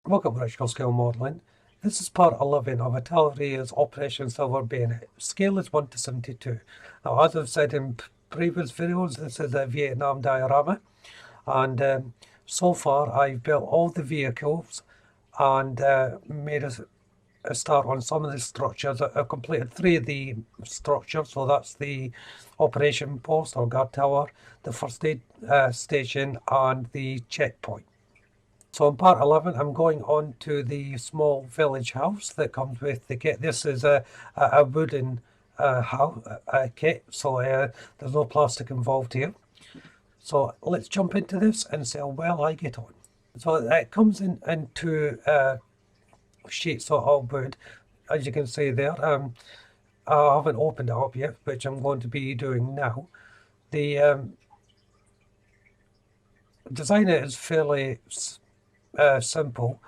Welcome to Electrical Scale Modelling. This is part 11 of Italeri Operation Silver Bayonet. Scale is 1 to 72. Now, as I've said in previous videos, this is a Vietnam diorama, and so far I've built all the vehicles and made a start on some of the structures. I've completed 3 of the structures, so that's the operation post or guard tower, the first aid station, and the checkpoint. So in part 11, I'm going on to the small village house that comes with the kit. This is a wooden house kit, so there's no plastic involved here. So let's jump into this and see how well I get on. So it comes in two sheets of wood, as you can see there. I haven't opened it up yet, which I'm going to be doing now. The design is fairly simple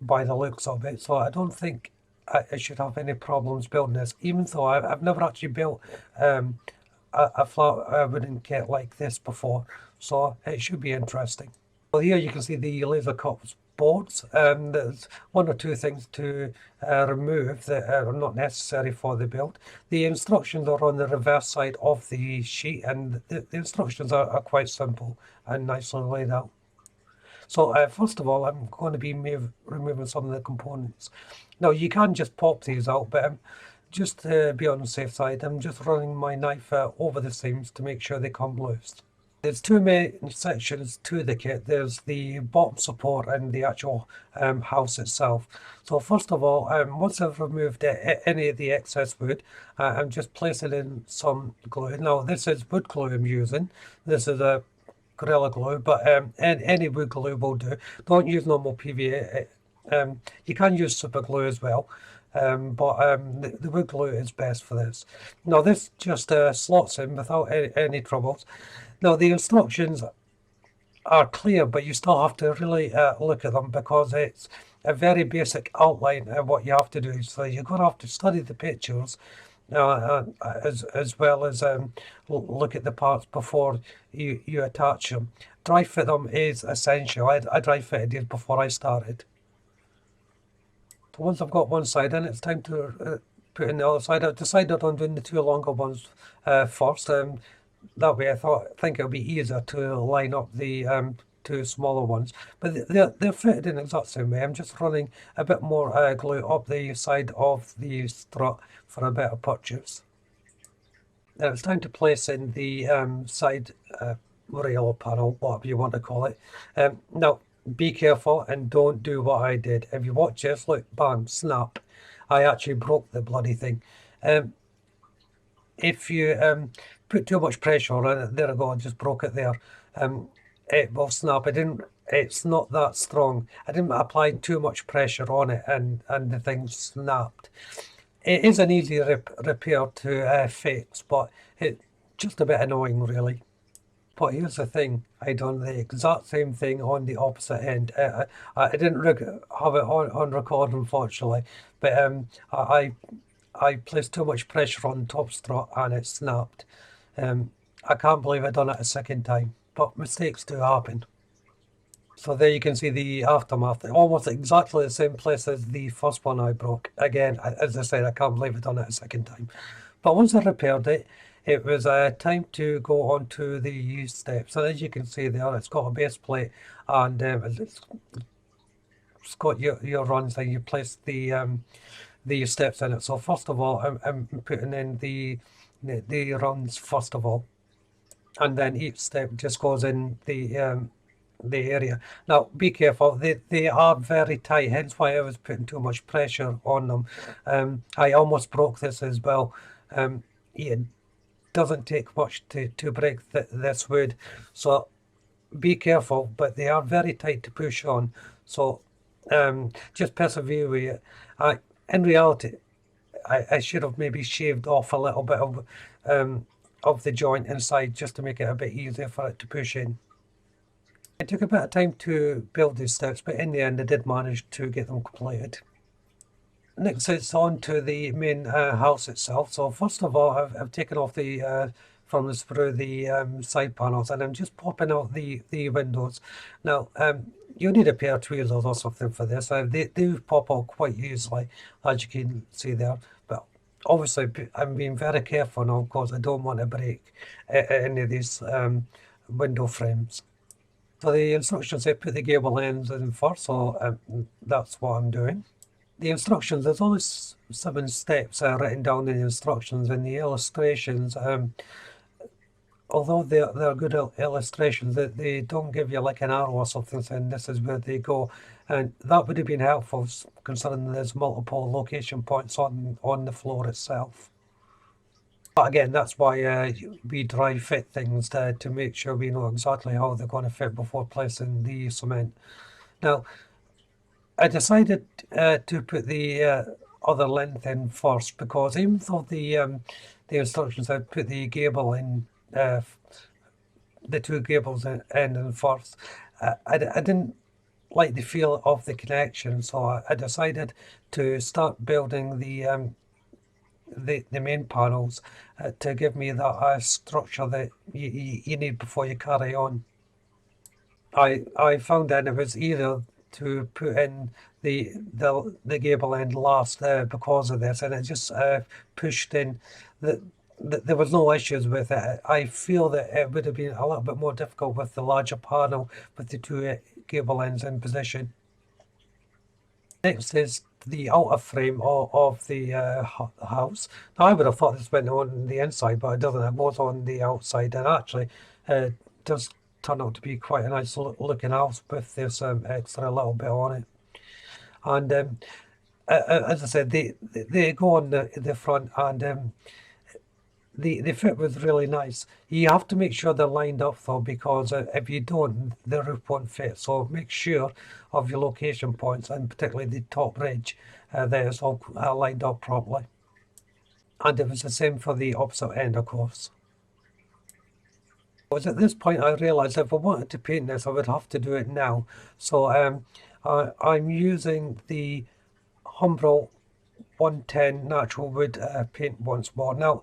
by the looks of it, so I don't think I should have any problems building this, even though I've never actually built a flat wooden kit like this before, so it should be interesting. Well, here you can see the laser cut boards. There's 1 or 2 things to remove that are not necessary for the build. The instructions are on the reverse side of the sheet, and the instructions are quite simple and nicely laid out. So first of all, I'm going to be removing some of the components. Now you can just pop these out, but just to be on the safe side, I'm just running my knife over the seams to make sure they come loose. There's 2 main sections to the kit. There's the bottom support and the actual house itself. So first of all, once I've removed any of the excess wood, I'm just placing in some glue. Now this is wood glue I'm using. This is a Gorilla Glue, but any wood glue will do. Don't use normal PVA. You can use super glue as well, but the wood glue is best for this. Now this just slots in without any troubles. Now the instructions are clear, but you still have to really look at them, because it's a very basic outline of what you have to do. So you're going to have to study the pictures as well as look at the parts before you attach them. Dry fit them is essential. I dry fitted these before I started. So once I've got one side in, it's time to put in the other side. I've decided on doing the 2 longer ones first. That way I think it'll be easier to line up the 2 smaller ones, but they're fitted in the exact same way. I'm just running a bit more glue up the side of the strut for a better purchase. Now it's time to place in the side rail or panel, whatever you want to call it. Now be careful and don't do what I did. If you watch this, look, bam, snap. I actually broke the bloody thing. If you put too much pressure on it, there I go, I just broke it there. It will snap. It's not that strong. I didn't apply too much pressure on it, and the thing snapped. It is an easy repair to fix, but it's just a bit annoying, really. But here's the thing, I done the exact same thing on the opposite end. I didn't have it on record, unfortunately, but I placed too much pressure on the top strut and it snapped. I can't believe I done it a second time, but mistakes do happen. So there you can see the aftermath, almost exactly the same place as the first one I broke. Again, as I said, I can't believe I done it a second time. But once I repaired it, it was time to go on to the steps. And as you can see there, it's got a base plate, and it's got your runs, and you place the steps in it. So first of all, I'm putting in the runs first of all, and then each step just goes in the area. Now be careful, they are very tight, hence why I was putting too much pressure on them. I almost broke this as well. It doesn't take much to break this wood, so be careful, but they are very tight to push on, so just persevere with it. In reality, I should have maybe shaved off a little bit of the joint inside, just to make it a bit easier for it to push in. It took a bit of time to build these steps, but in the end I did manage to get them completed. Next it's on to the main house itself. So first of all, I've taken off the from the sprue the side panels, and I'm just popping out the windows. Now you need a pair of tweezers or something for this. They do pop out quite easily, as you can see there. But obviously, I'm being very careful now because I don't want to break any of these window frames. So the instructions say put the gable ends in first, so that's what I'm doing. The instructions, there's only 7 steps written down in the instructions, and the illustrations, although they're good illustrations, they don't give you like an arrow or something saying this is where they go, and that would have been helpful considering there's multiple location points on the floor itself. But again, that's why we dry fit things to make sure we know exactly how they're going to fit before placing the cement. Now, I decided to put the other length in first because even though the instructions had put the gable in, the 2 gables in first, I didn't like the feel of the connection, so I decided to start building the main panels to give me that structure that you need before you carry on. I found that it was easier to put in the gable end last because of this, and it just pushed in there was no issues with it. I feel that it would have been a little bit more difficult with the larger panel with the 2 gable ends in position. Next is the outer frame of the house. Now, I would have thought this went on the inside, but it doesn't. It goes on the outside, and actually does turn out to be quite a nice looking house with this extra little bit on it. And as I said, they go on the front, and the fit was really nice. You have to make sure they're lined up though, because if you don't, the roof won't fit. So make sure of your location points, and particularly the top ridge there is all lined up properly. And it was the same for the opposite end, of course. It was at this point I realised if I wanted to paint this, I would have to do it now. So I'm using the Humbrol 110 natural wood paint once more. Now,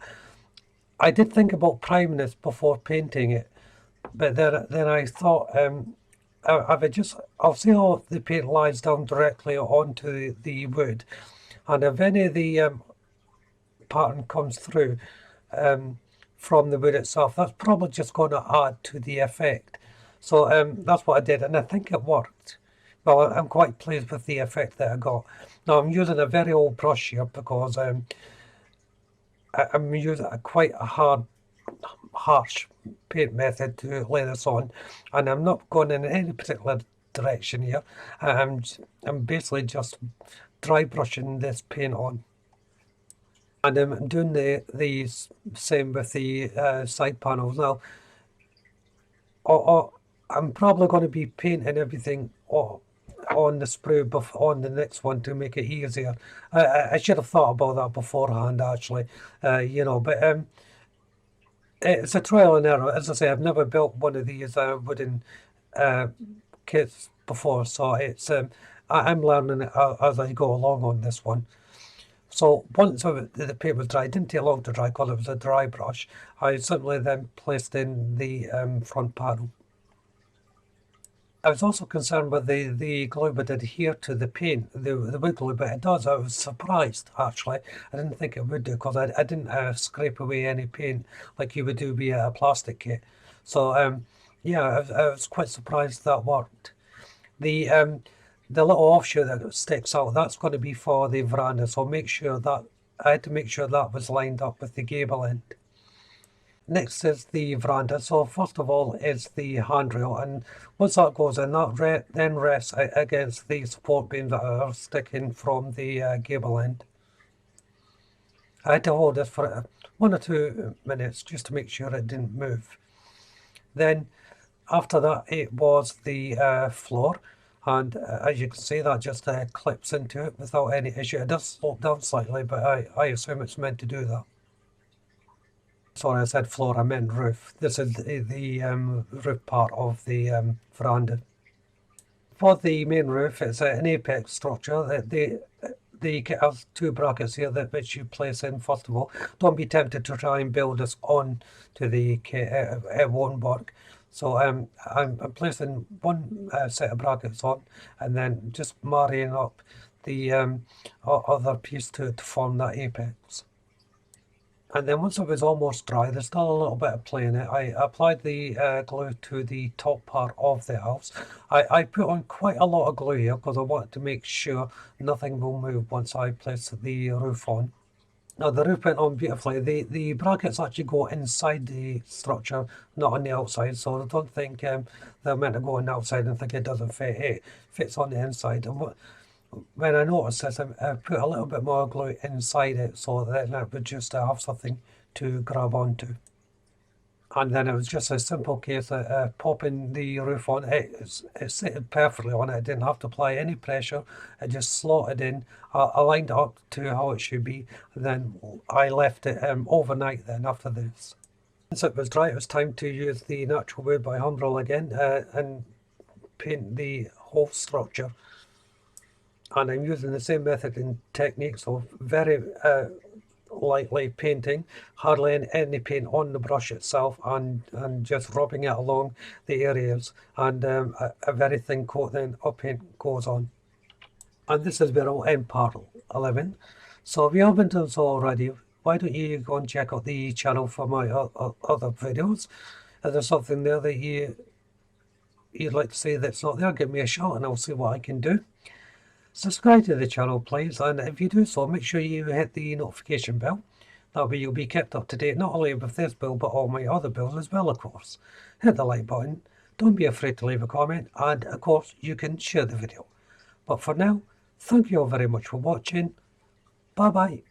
I did think about priming this before painting it, but then I thought I'll see how the paint lies down directly onto the wood, and if any of the pattern comes through from the wood itself, that's probably just going to add to the effect. So that's what I did, and I think it worked. Well, I'm quite pleased with the effect that I got. Now I'm using a very old brush here because I'm using quite a harsh paint method to lay this on, and I'm not going in any particular direction here. I'm basically just dry brushing this paint on, and I'm doing the same with the side panels. Now, I'm probably going to be painting everything on the sprue on the next one to make it easier. I should have thought about that beforehand, actually, but it's a trial and error. As I say, I've never built one of these wooden kits before, so it's I'm learning it as I go along on this one. So once the paint was dry, it didn't take long to dry because it was a dry brush. I simply then placed in the front panel. I was also concerned with the glue would adhere to the paint, the wood glue, but it does. I was surprised, actually. I didn't think it would do because I didn't scrape away any paint like you would do with a plastic kit. So, yeah, I was quite surprised that worked. The little offshoot that sticks out, that's going to be for the veranda, so make sure that, I had to make sure that was lined up with the gable end. Next is the veranda. So first of all is the handrail, and once that goes in, that then rests against the support beams that are sticking from the gable end. I had to hold this for 1 or 2 minutes just to make sure it didn't move. Then after that it was the floor, and as you can see that just clips into it without any issue. It does slope down slightly, but I assume it's meant to do that. Sorry, I said floor, I meant roof. This is the roof part of the veranda. For the main roof, it's an apex structure. The kit has 2 brackets here which you place in first of all. Don't be tempted to try and build this on to the kit, it won't work. So I'm placing one set of brackets on, and then just marrying up the other piece to form that apex. And then once it was almost dry, there's still a little bit of play in it. I applied the glue to the top part of the house. I put on quite a lot of glue here because I wanted to make sure nothing will move once I place the roof on. Now the roof went on beautifully. The brackets actually go inside the structure, not on the outside. So I don't think they're meant to go on the outside and think it doesn't fit. It fits on the inside. And when I noticed this, I put a little bit more glue inside it so that it would just have something to grab onto. And then it was just a simple case of popping the roof on. It sitted perfectly on it. I didn't have to apply any pressure. I just slotted in. I lined it up to how it should be. And then I left it overnight then after this. Once it was dry, it was time to use the natural wood by Humbrol again and paint the whole structure. And I'm using the same method and technique, so very lightly painting, hardly any paint on the brush itself, and just rubbing it along the areas, and a very thin coat then of paint goes on. And this is where I'll end part 11. So if you haven't done so already, why don't you go and check out the channel for my other videos. If there's something there that you'd like to see that's not there, give me a shout and I'll see what I can do. Subscribe to the channel please, and if you do so, make sure you hit the notification bell. That way you'll be kept up to date not only with this build but all my other builds as well, of course. Hit the like button, don't be afraid to leave a comment, and of course you can share the video. But for now, thank you all very much for watching. Bye bye.